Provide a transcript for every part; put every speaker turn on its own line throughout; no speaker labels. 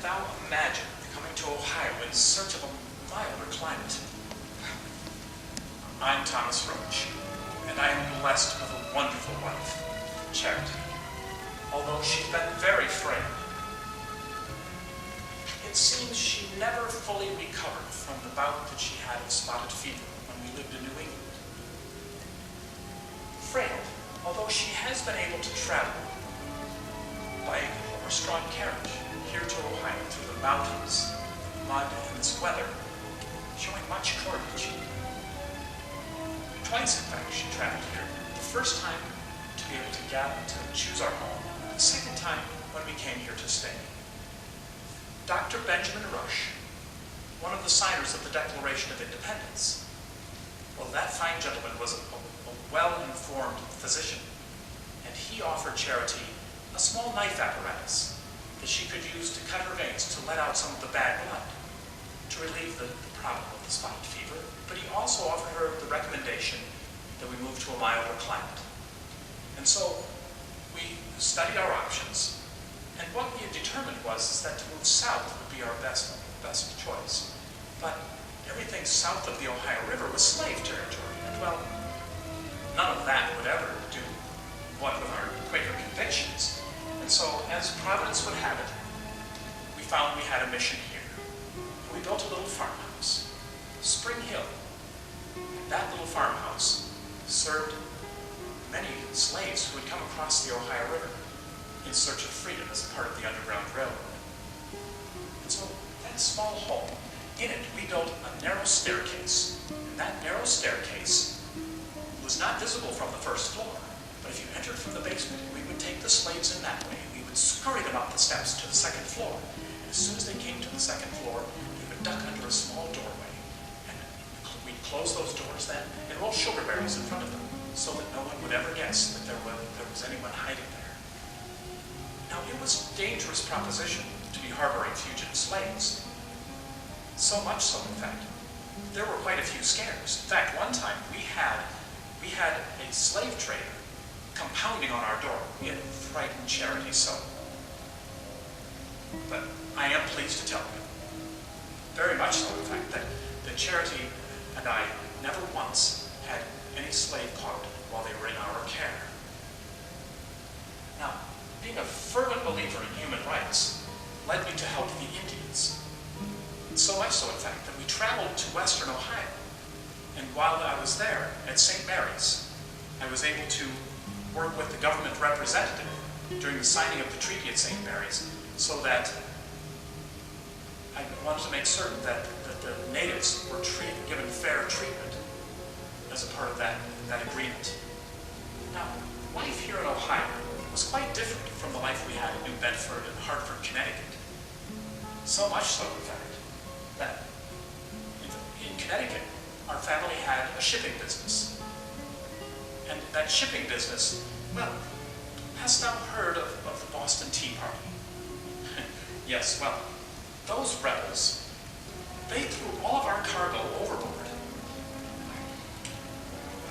thou imagine coming to Ohio in search of a milder climate? I'm Thomas Rotch, and I am blessed with a wonderful wife, Charity, although she's been very frail. It seems she never fully recovered from the bout that she had of spotted fever when we lived in New England. Frail, although she has been able to travel by horse-drawn carriage here to Ohio through the mountains, mud, and this weather, showing much courage. Twice, in fact, she traveled here. The first time to be able to choose our home. The second time when we came here to stay. Dr. Benjamin Rush, one of the signers of the Declaration of Independence. Well, that fine gentleman was a well-informed physician, and he offered Charity a small knife apparatus that she could use to cut her veins to let out some of the bad blood, to relieve the problem of the spotted fever. But he also offered her the recommendation that we move to a milder climate. And so we studied our options, and what we had determined was that to move south would be our best choice. But everything south of the Ohio River was slave territory, and well, none of that would ever do what with our Quaker convictions. And so, as Providence would have it, we found we had a mission here. And we built a little farmhouse, Spring Hill. And that little farmhouse served many slaves who had come across the Ohio River in search of freedom as a part of the Underground Railroad. And so, that small home, in it we built a narrow staircase. And that narrow staircase was not visible from the first floor. But if you entered from the basement, we would take the slaves in that way. We would scurry them up the steps to the second floor. And as soon as they came to the second floor, they would duck under a small doorway. And we'd close those doors then and roll sugar barrels in front of them so that no one would ever guess that there was anyone hiding there. Now, it was a dangerous proposition to be harboring fugitive slaves. So much so, in fact, there were quite a few scares. In fact, one time we had a slave trader come pounding on our door. It frightened Charity so. But I am pleased to tell you, very much so, in fact, that Charity and I never once had any slave caught while they were in our care. Now, being a fervent believer in human rights led me to help the Indians. So much so, in fact, that we traveled to Western Ohio. And while I was there at St. Mary's, I was able to work with the government representative during the signing of the treaty at St. Mary's, so that I wanted to make certain that the natives were given fair treatment as a part of that agreement. Now, life here in Ohio was quite different from the life we had in New Bedford and Hartford, Connecticut. So much so, in fact, that in Connecticut, our family had a shipping business. And that shipping business, well, hast thou heard of the Boston Tea Party? Yes, well, those rebels, they threw all of our cargo overboard.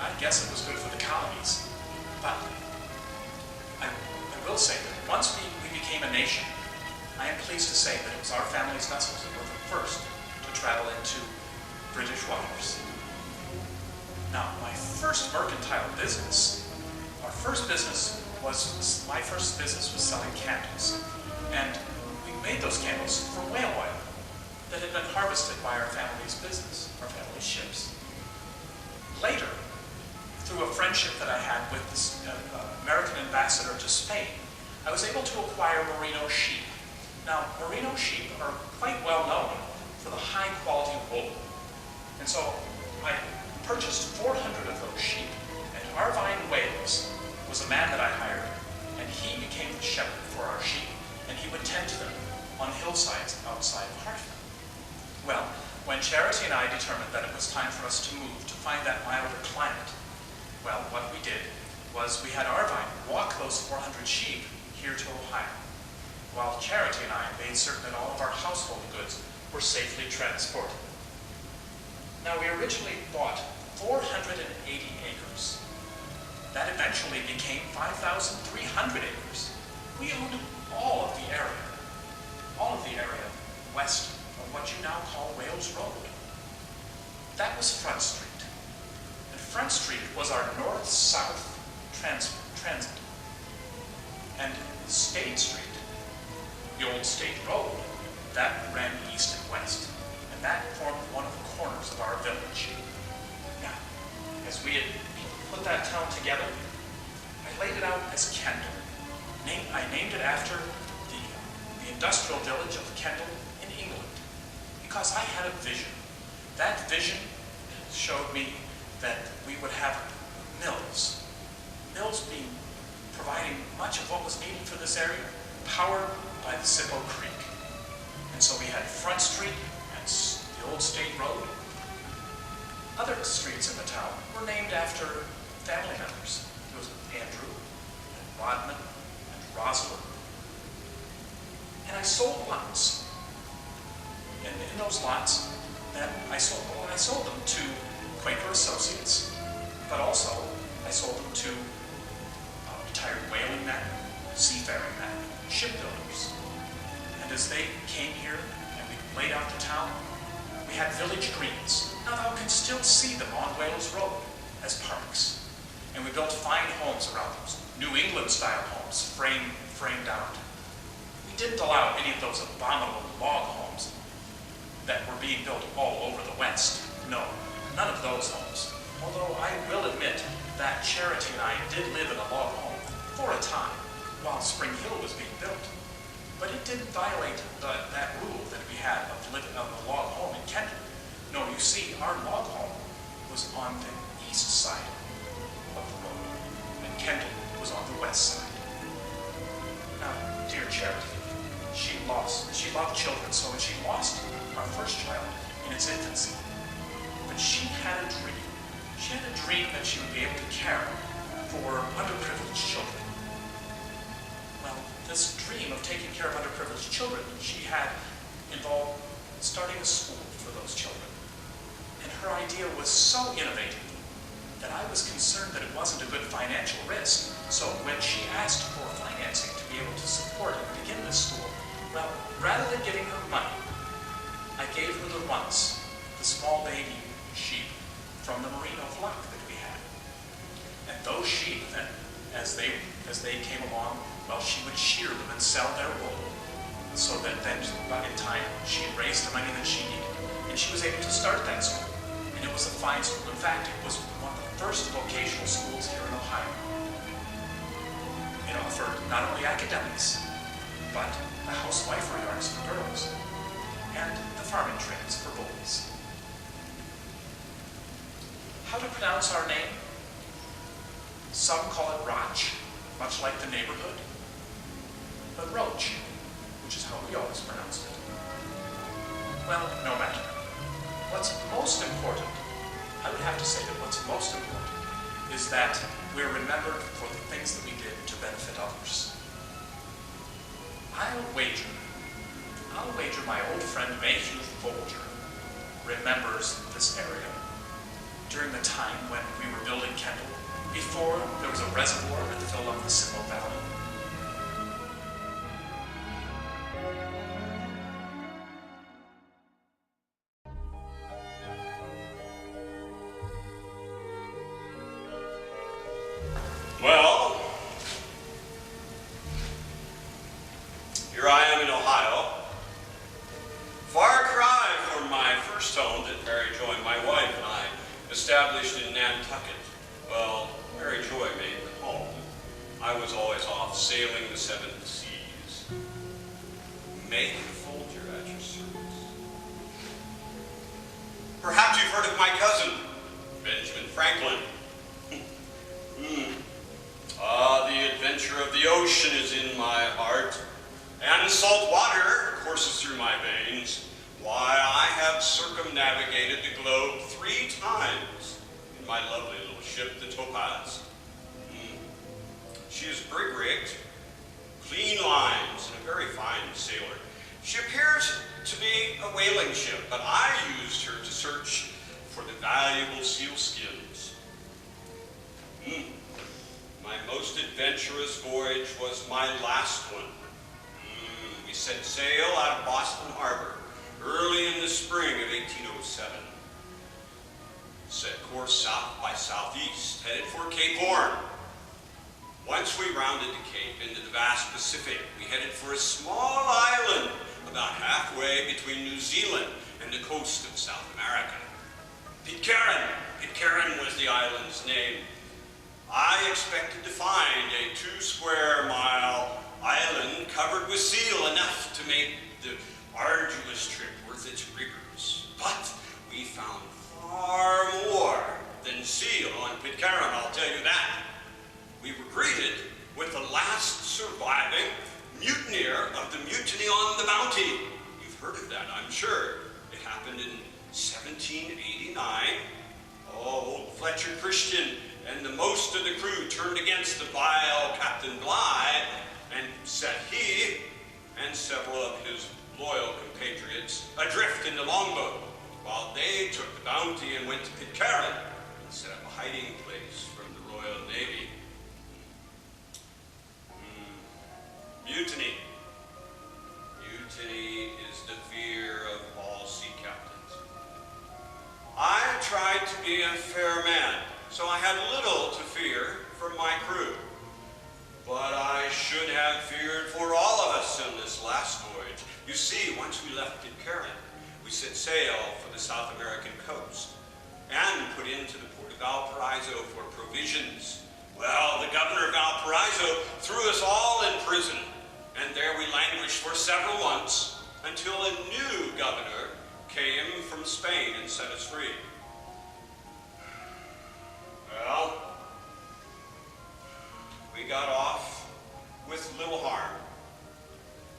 I guess it was good for the colonies, but I will say that once we became a nation, I am pleased to say that it was our family's vessels that were the first to travel into British waters. Now, my first mercantile business, my first business was selling candles. And we made those candles from whale oil that had been harvested by our family's business, our family's ships. Later, through a friendship that I had with this American ambassador to Spain, I was able to acquire merino sheep. Now, merino sheep are quite well known for the high quality wool. And so I purchased 400 of those sheep, and Arvine Wales was a man that I hired, and he became the shepherd for our sheep, and he would tend to them on hillsides outside of Hartford. Well, when Charity and I determined that it was time for us to move to find that milder climate, well, what we did was we had Arvine walk those 400 sheep here to Ohio, while Charity and I made certain that all of our household goods were safely transported. Now, we originally bought 480 acres. That eventually became 5,300 acres. We owned all of the area west of what you now call Wales Road. That was Front Street. And Front Street was our north-south transit. And State Street, the old State Road, that ran east and west. And that formed one of the corners of our village. Now, as we had put that town together, I laid it out as Kendall. I named it after the industrial village of Kendall in England, because I had a vision. That vision showed me that we would have mills providing much of what was needed for this area, powered by the Sippo Creek. And so we had Front Street and the old State Road. Other streets in the town were named after family members. There was Andrew and Rodman and Rosalind. And I sold lots. And in those lots, then I sold them to Quaker Associates, but also I sold them to retired whaling men, seafaring men, shipbuilders. And as they came here and we laid out the town, we had village greens. Now thou can still see them on Wales Road as parks. And we built fine homes around those, New England-style homes, framed out. We didn't allow any of those abominable log homes that were being built all over the West. No, none of those homes. Although I will admit that Charity and I did live in a log home for a time while Spring Hill was being built. But it didn't violate that rule that we had of living on the log home in Kendall. No, you see, our log home was on the east side of the road, and Kendall was on the west side. Now, dear Charity, she loved children, so when she lost our first child in its infancy, but she had a dream. She had a dream that she would be able to care for underprivileged children. Well, this dream of taking care of underprivileged children she had involved starting a school for those children. And her idea was so innovative that I was concerned that it wasn't a good financial risk. So when she asked for financing to be able to support and begin this school, well, rather than giving her money, I gave her the runts, the small baby sheep from the merino flock that we had. And those sheep then, as they came along, well, she would shear them and sell their wool, so that then, by in time, she had raised the money that she needed. And she was able to start that school. And it was a fine school. In fact, it was one of the first vocational schools here in Ohio. It offered not only academics, but the housewifery arts for girls, and the farming trades for boys. How to pronounce our name? Some call it Rotch, much like the neighborhood, but Rotch, which is how we always pronounced it. Well, no matter. What's most important, I would have to say that what's most important is that we're remembered for the things that we did to benefit others. I'll wager my old friend Mayhew Folger remembers this area during the time when we were building Kendall, before there was a reservoir that filled up the Sippo Valley.
Well, here I am in Ohio. Far cry from my first home that Mary Joy, my wife, and I established in Nantucket. Well, Mary Joy made the home. I was always off sailing the seven seas. Mayhew Folger at your service. Perhaps you've heard of my cousin, Benjamin Franklin. The adventure of the ocean is in my heart, and salt water courses through my veins. Why, I have circumnavigated the globe 3 times in my lovely little ship, the Topaz. She is brig-rigged, clean lines, and a very fine sailor. She appears to be a whaling ship, but I used her to search for the valuable seal skins. My most adventurous voyage was my last one. We set sail out of Boston Harbor early in the spring of 1807. Set course south by southeast, headed for Cape Horn. Once we rounded the Cape into the vast Pacific, we headed for a small island about halfway between New Zealand and the coast of South America. Pitcairn. Pitcairn was the island's name. I expected to find a 2-square-mile island covered with seal, enough to make the arduous trip worth its rigors. But we found far more than seal on Pitcairn, I'll tell you that. We were greeted with the last surviving mutineer of the mutiny on the Bounty. You've heard of that, I'm sure. It happened in 1789. Old Fletcher Christian and the most of the crew turned against the vile Captain Bligh, and set he and several of his loyal compatriots adrift in the longboat, while they took the Bounty and went to Pitcairn and set up a hiding place from the Royal Navy. Mutiny. Mutiny is the fear of all sea captains. I tried to be a fair man, so I had little to fear from my crew. But I should have feared for all of us on this last voyage. You see, once we left Pitcairn, we set sail for the South American coast and put into the port of Valparaiso for provisions. Well, the governor of Valparaiso threw us all in prison, and there we languished for several months until a new governor came from Spain and set us free. Well, we got off with little harm,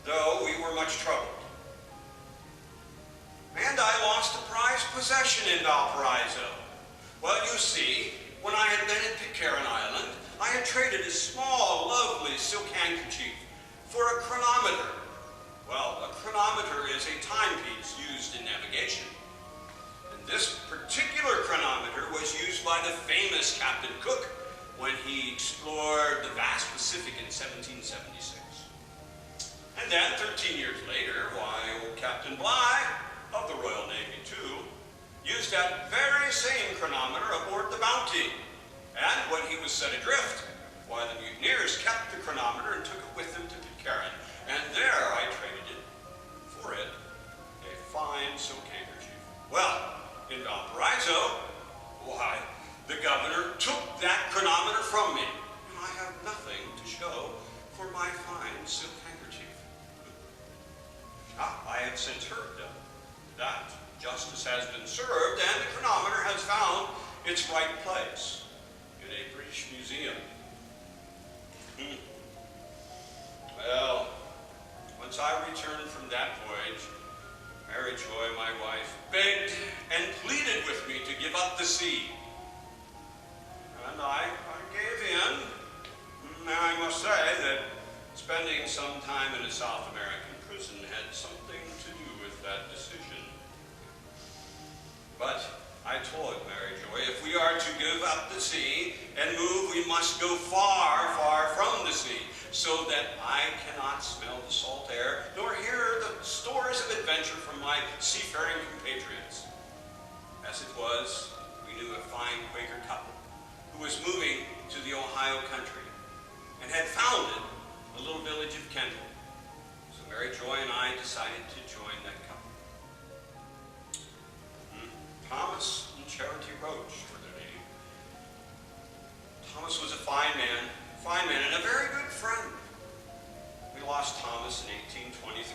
though we were much troubled. And I lost a prized possession in Valparaiso. Well, you see, when I had been at Pitcairn Island, I had traded a small, lovely silk handkerchief for a chronometer. Well, a chronometer is a timepiece used in navigation. And this particular chronometer was used by the famous Captain Cook when he explored the vast Pacific in 1776. And then, 13 years later, why, old Captain Bligh, of the Royal Navy too, used that very same chronometer aboard the Bounty. And when he was set adrift, why, the mutineers kept the chronometer and took it with them to Pitcairn. And there I traded it for it, a fine silk handkerchief. Well, in Valparaiso, why, the governor took that chronometer from me, and I have nothing to show for my fine silk handkerchief. I have since heard that justice has been served, and the chronometer has found its right place in a British museum. Well, once I returned from that voyage, Mary Joy, my wife, begged and pleaded with me to give up the sea. And I gave in. And I must say that spending some time in a South American prison had something to do with that decision. But I told Mary Joy, if we are to give up the sea and move, we must go far, far from the sea, so that I cannot smell the salt air, nor hear the stories of adventure from my seafaring compatriots. As it was, we knew a fine Quaker couple who was moving to the Ohio country and had founded a little village of Kendall. So Mary Joy and I decided to join that couple. Thomas and Charity Rotch were their name. Thomas was a fine man, and a very good friend. We lost Thomas in 1823.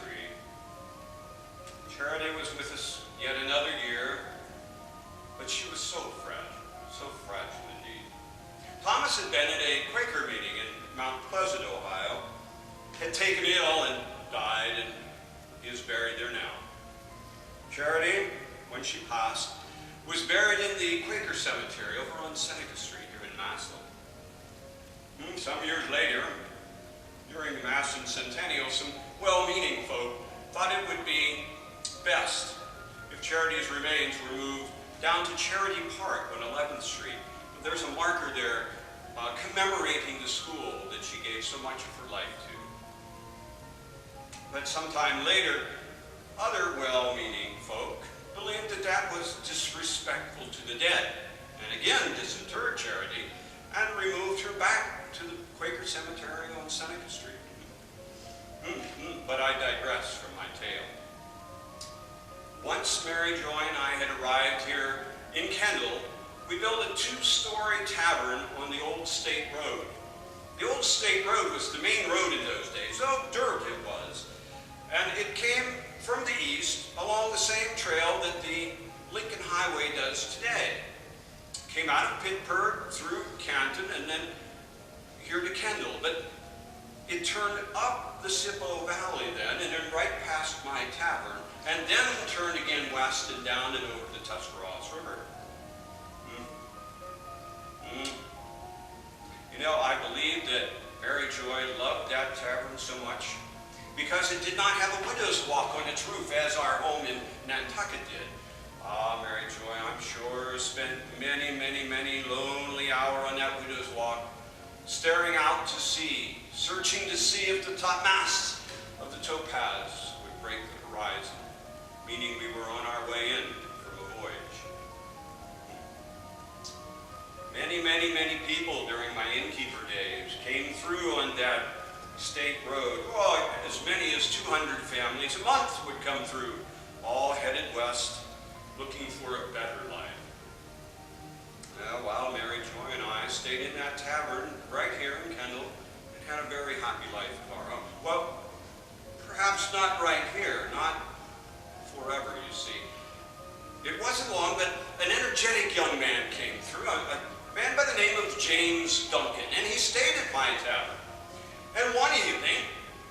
Charity was with us yet another year, but she was so fragile indeed. Thomas had been at a Quaker meeting in Mount Pleasant, Ohio, had taken ill and died, and he is buried there now. Charity, when she passed, was buried in the Quaker cemetery over on Seneca Street here in Massillon. Some years later, during the Massillon Centennial, some well-meaning folk thought it would be best if Charity's remains were moved down to Charity Park on 11th Street. There's a marker there commemorating the school that she gave so much of her life to. But sometime later, other well-meaning folk believed that that was disrespectful to the dead, and again disinterred Charity, and removed her back to the Quaker Cemetery on Seneca Street. But I digress from my tale. Once Mary Joy and I had arrived here in Kendall, we built a 2-story tavern on the Old State Road. The Old State Road was the main road in those days, so dirt it was. And it came from the east along the same trail that the Lincoln Highway does today. Came out of Pittsburgh, through Canton, and then here to Kendall. But it turned up the Cippo Valley then, and then right past my tavern, and then turned again west and down and over the Tuscarawas River. You know, I believe that Mary Joy loved that tavern so much because it did not have a widow's walk on its roof as our home in Nantucket did. Ah, Mary Joy, I'm sure, spent many, many, many lonely hours on that widow's walk, staring out to sea, searching to see if the topmasts of the topaz would break the horizon, meaning we were on our way in from a voyage. Many, many, many people during my innkeeper days came through on that state road. Oh, as many as 200 families a month would come through, all headed west, looking for a better life. While Mary Joy and I stayed in that tavern right here in Kendall and had a very happy life of our own. Well, perhaps not right here, not forever, you see. It wasn't long, but an energetic young man came through, a man by the name of James Duncan, and he stayed at my tavern. And one evening,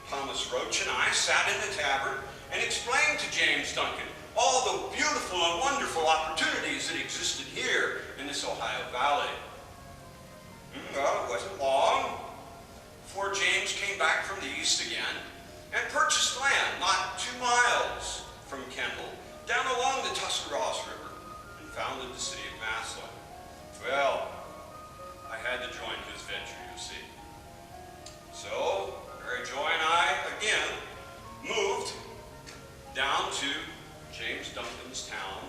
Thomas Rotch and I sat in the tavern and explained to James Duncan all the beautiful and wonderful opportunities that existed here in this Ohio Valley. Well, it wasn't long before James came back from the east again and purchased land not 2 miles from Kendall, down along the Tuscarawas River, and founded the city of Massillon. Well, I had to join his venture, you see. So, Mary Joy and I, again, moved down to James Duncan's town.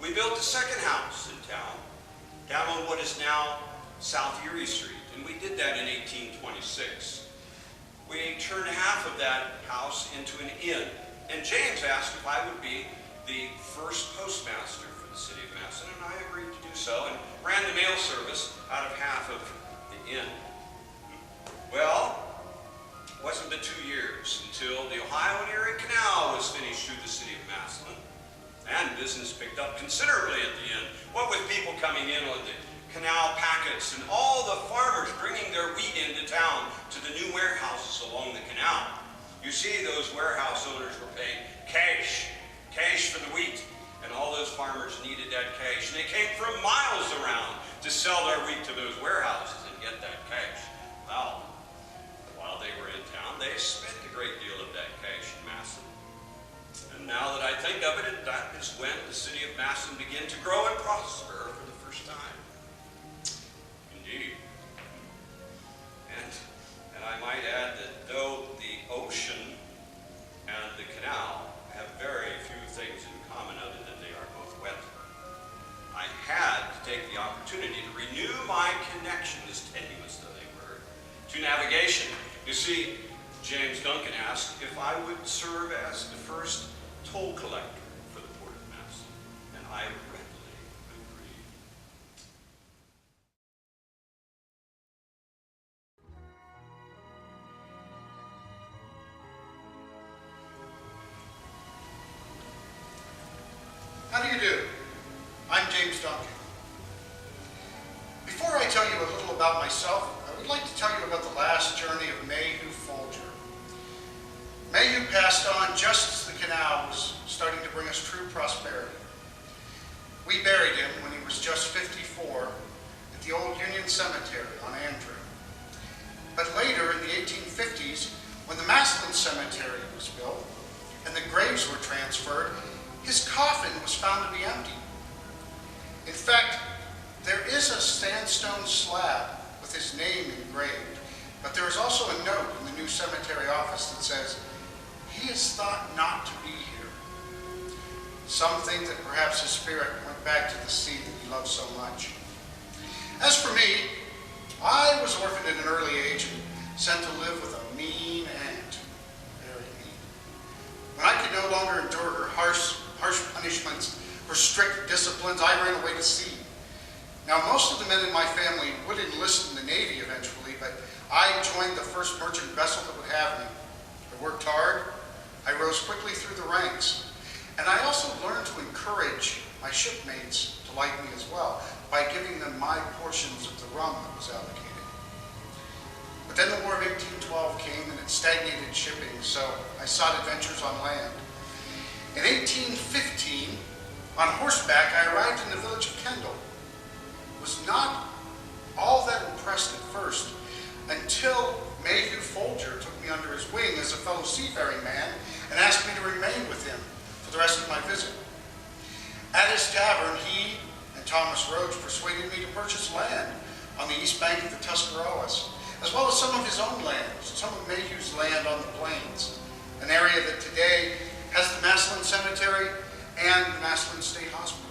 We built a second house in town, down on what is now South Erie Street, and we did that in 1826. We turned half of that house into an inn, and James asked if I would be the first postmaster for the city of Massillon, and I agreed to do so, and ran the mail service out of half of the inn. Well, it wasn't but 2 years until the Ohio and Erie Canal was finished through the city of Massillon, and business picked up considerably at the inn. What with people coming in on the canal packets and all the farmers bringing their wheat into town to the new warehouses along the canal. You see, those warehouse owners were paying cash for the wheat, and all those farmers needed that cash, and they came from miles around to sell their wheat to those warehouses and get that cash. Well, while they were in town, they spent a great deal of that cash in Massillon. And now that I think of it, that is when the city of Massillon began to grow and prosper for the first time. Indeed. And I might add that though the ocean and the canal have very few things in common other than they are both wet, I had to take the opportunity to renew my connection, as tenuous though they were, to navigation. You see, James Duncan asked if I would serve as the first toll collector for the port of Massillon, and I readily agreed.
How do you do? I'm James Duncan. Before I tell you a little about myself, I would like to tell you about the last journey of Mayhew Folger. Mayhew passed on just as the canal was starting to bring us true prosperity. We buried him when he was just 54 at the old Union Cemetery on Andrew. But later in the 1850s, when the Massillon Cemetery was built and the graves were transferred, his coffin was found to be empty. In fact, there is a sandstone slab with his name engraved, but there is also a note in the new cemetery office that says, he is thought not to be here. Some think that perhaps his spirit went back to the sea that he loved so much. As for me, I was orphaned at an early age and sent to live with a mean aunt. Very mean. When I could no longer endure her harsh punishments, her strict disciplines, I ran away to sea. Now, most of the men in my family would enlist in the Navy eventually, but I joined the first merchant vessel that would have me. I worked hard, I rose quickly through the ranks, and I also learned to encourage my shipmates to like me as well by giving them my portions of the rum that was allocated. But then the War of 1812 came and it stagnated shipping, so I sought adventures on land. In 1815, on horseback, I arrived in the village of Kendal. Was not all that impressed at first until Mayhew Folger took me under his wing as a fellow seafaring man and asked me to remain with him for the rest of my visit. At his tavern, he and Thomas Rotch persuaded me to purchase land on the east bank of the Tuscarawas, as well as some of his own land, some of Mayhew's land on the plains, an area that today has the Massillon Cemetery and the Massillon State Hospital.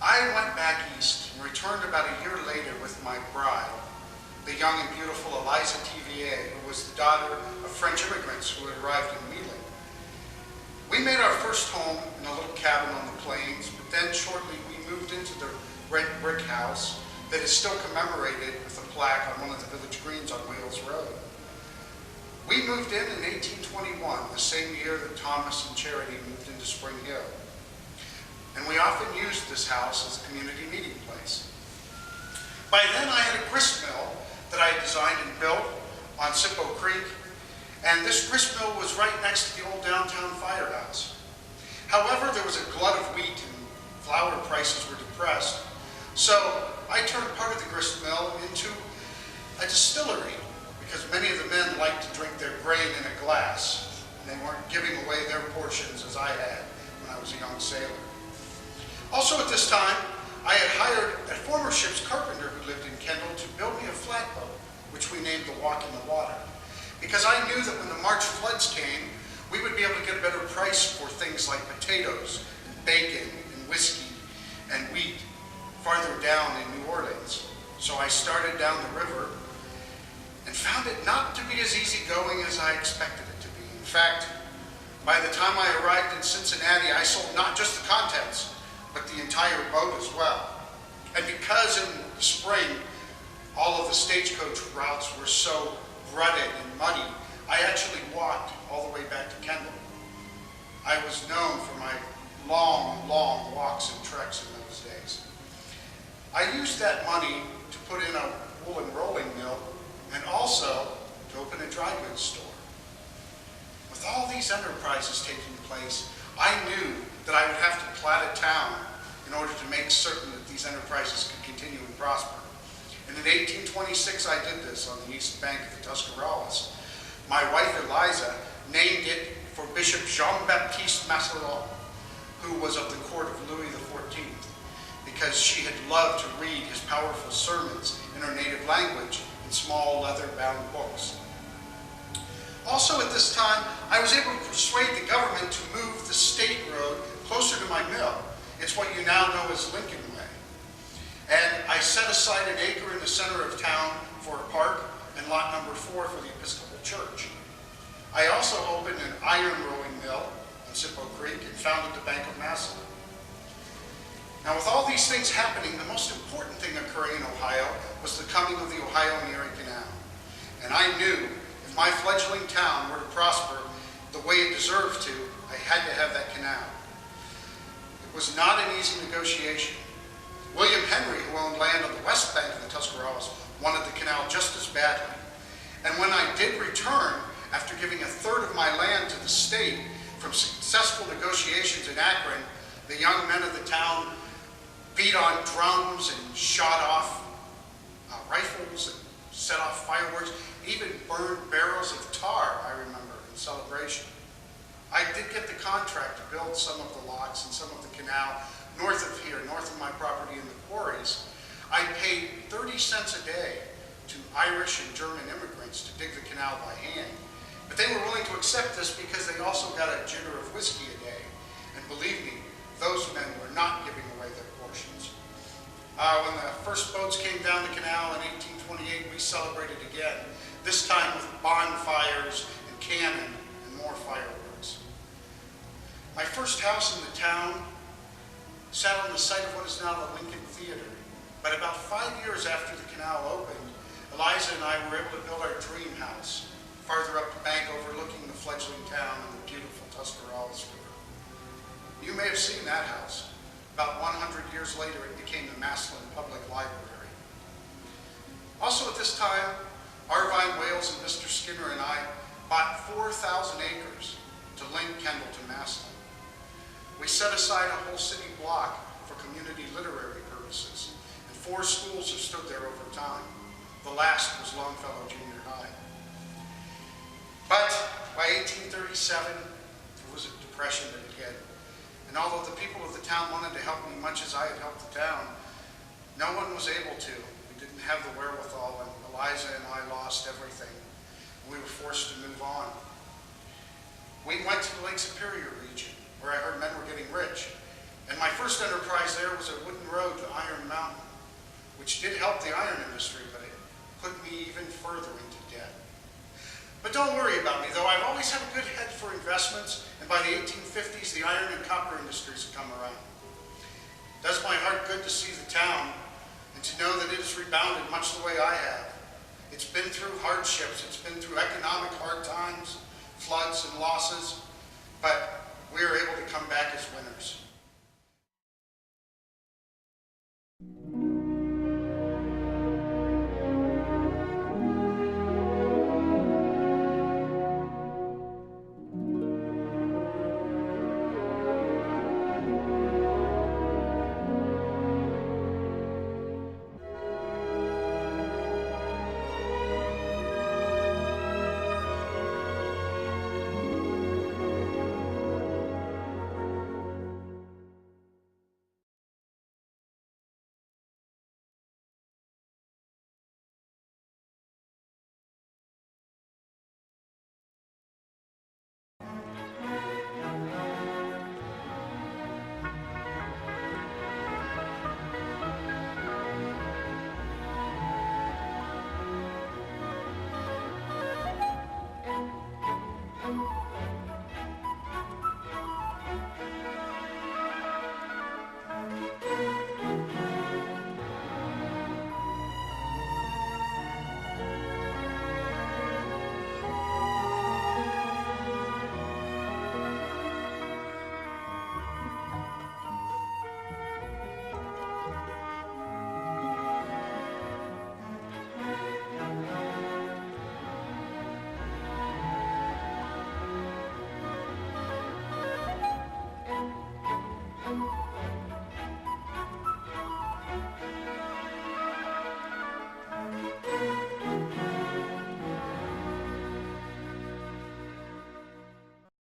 I went back east and returned about a year later with my bride, the young and beautiful Eliza Tivier, who was the daughter of French immigrants who had arrived in Wheeling. We made our first home in a little cabin on the plains, but then shortly we moved into the red brick house that is still commemorated with a plaque on one of the village greens on Wales Road. We moved in 1821, the same year that Thomas and Charity moved into Spring Hill. And we often used this house as a community meeting place. By then I had a grist mill that I had designed and built on Sippo Creek, and this grist mill was right next to the old downtown firehouse. However, there was a glut of wheat and flour prices were depressed, so I turned part of the grist mill into a distillery because many of the men liked to drink their grain in a glass, and they weren't giving away their portions as I had when I was a young sailor. Also at this time, I had hired a former ship's carpenter who lived in Kendal to build me a flatboat, which we named the Walk in the Water, because I knew that when the March floods came, we would be able to get a better price for things like potatoes, and bacon, and whiskey, and wheat farther down in New Orleans. So I started down the river and found it not to be as easygoing as I expected it to be. In fact, by the time I arrived in Cincinnati, I sold not just the contents, but the entire boat as well. And because in the spring, all of the stagecoach routes were so rutted and muddy, I actually walked all the way back to Kendal. I was known for my long, long walks and treks in those days. I used that money to put in a woolen rolling mill and also to open a dry goods store. With all these enterprises taking place, I knew that I would have to plat a town in order to make certain that these enterprises could continue and prosper. And in 1826, I did this on the east bank of the Tuscarawas. My wife, Eliza, named it for Bishop Jean-Baptiste Massillon, who was of the court of Louis XIV, because she had loved to read his powerful sermons in her native language in small leather-bound books. Also at this time, I was able to persuade the government to move the state road closer to my mill. It's what you now know as Lincoln Way. And I set aside an acre in the center of town for a park and lot number 4 for the Episcopal Church. I also opened an iron rolling mill on Sippo Creek and founded the Bank of Massillon. Now with all these things happening, the most important thing occurring in Ohio was the coming of the Ohio and Erie Canal. And I knew if my fledgling town were to prosper the way it deserved to, I had to have that canal. It was not an easy negotiation. William Henry, who owned land on the west bank of the Tuscarawas, wanted the canal just as badly. And when I did return, after giving a third of my land to the state from successful negotiations in Akron, the young men of the town beat on drums and shot off rifles and set off fireworks, even burned barrels of tar, I remember, in celebration. I did get the contract to build some of the locks and some of the canal north of here, north of my property in the quarries. I paid 30 cents a day to Irish and German immigrants to dig the canal by hand, but they were willing to accept this because they also got a jigger of whiskey a day. And believe me, those men were not giving away their portions. When the first boats came down the canal in 1828, we celebrated again, this time with bonfires and cannon and more fireworks. My first house in the town sat on the site of what is now the Lincoln Theater. But about 5 years after the canal opened, Eliza and I were able to build our dream house, farther up the bank overlooking the fledgling town and the beautiful Tuscarawas River. You may have seen that house. About 100 years later, it became the Massillon Public Library. Also at this time, Arvine Wales and Mr. Skinner and I bought 4,000 acres to link Kendall to Massillon. We set aside a whole city block for community literary purposes, and 4 schools have stood there over time. The last was Longfellow Junior High. But by 1837, there was a depression that had hit. And although the people of the town wanted to help me much as I had helped the town, no one was able to. We didn't have the wherewithal, and Eliza and I lost everything. We were forced to move on. We went to the Lake Superior region, where I heard men were getting rich. And my first enterprise there was a wooden road to Iron Mountain, which did help the iron industry, but it put me even further into debt. But don't worry about me, though. I've always had a good head for investments, and by the 1850s, the iron and copper industries had come around. It does my heart good to see the town, and to know that it has rebounded much the way I have. It's been through hardships, it's been through economic hard times, floods and losses, but we are able to come back as winners.